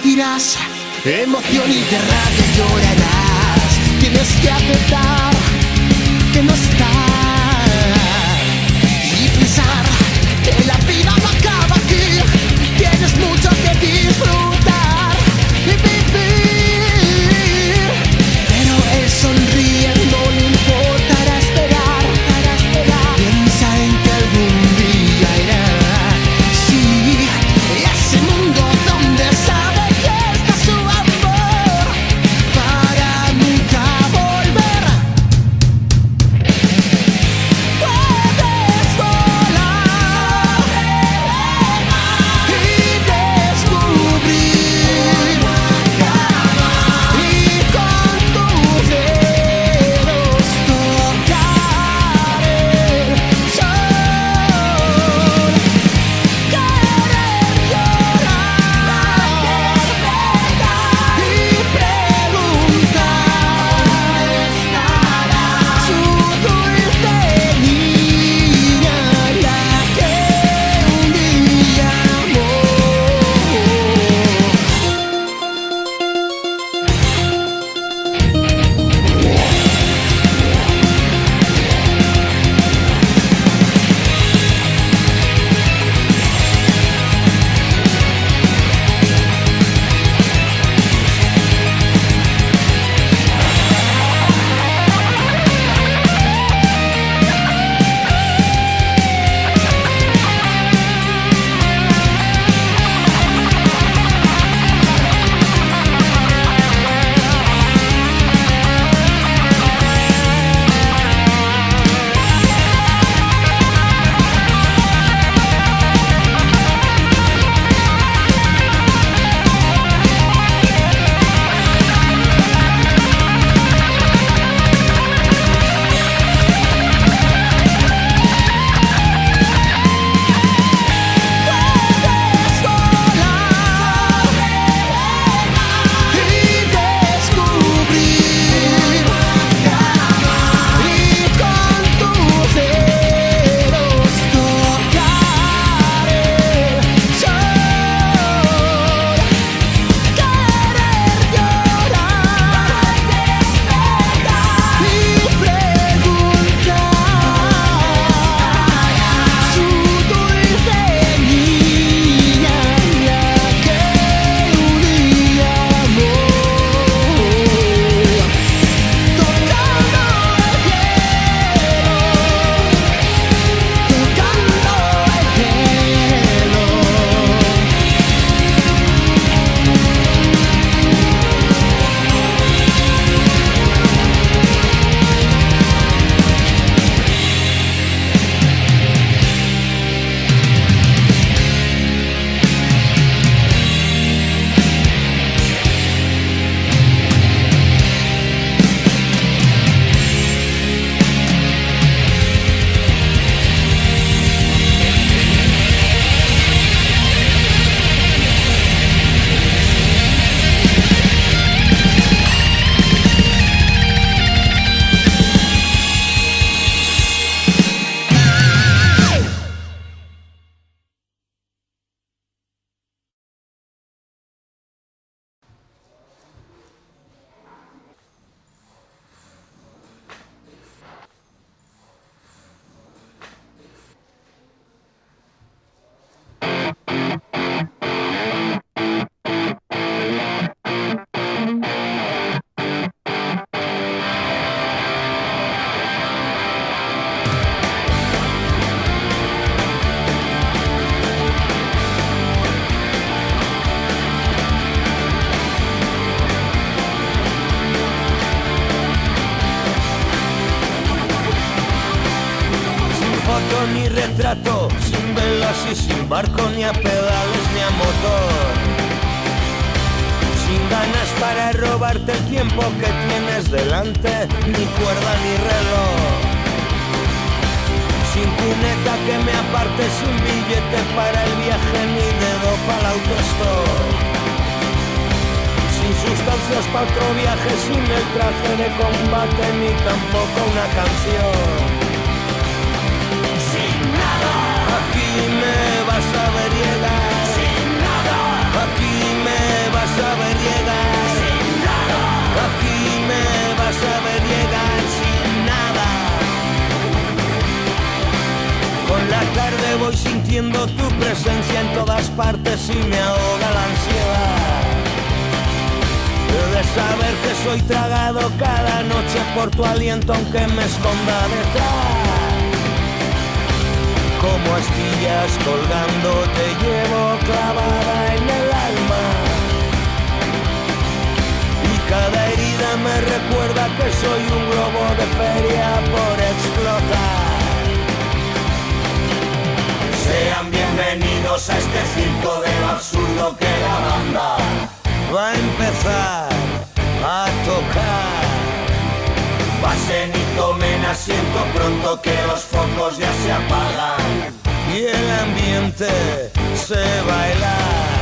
sentirás emoción y de rabia llorarás. Tienes que aceptar que no estás y pensar que la vida no acaba aquí. Tienes mucho que disfrutar y vivir, pero él sonríe, no le importará esperar. Piensa en que algún día irá. Sí, ese mundo donde sabe que está su amor para nunca volver. Puedes volar y descubrir, y con tus dedos tocar el sol. Querer llorar y preguntar su dulce niña, la que un día amó. Ni retrato, sin velas y sin barco, ni a pedales ni a motor. Sin ganas para robarte el tiempo que tienes delante, ni cuerda ni reloj. Sin cuneta que me aparte, sin billete para el viaje, ni dedo para el autostop. Sin sustancias para otro viaje, sin el traje de combate, ni tampoco una canción. Aquí me vas a ver llegar, sin nada. Aquí me vas a sintiendo tu presencia en todas partes y me ahoga la ansiedad de saber que soy tragado cada noche por tu aliento aunque me esconda detrás. Como astillas colgando te llevo clavada en el alma y cada herida me recuerda que soy un globo de feria por explotar. Sean bienvenidos a este circo de lo absurdo que la banda va a empezar a tocar. Pasen y tomen asiento pronto que los focos ya se apagan y el ambiente se baila.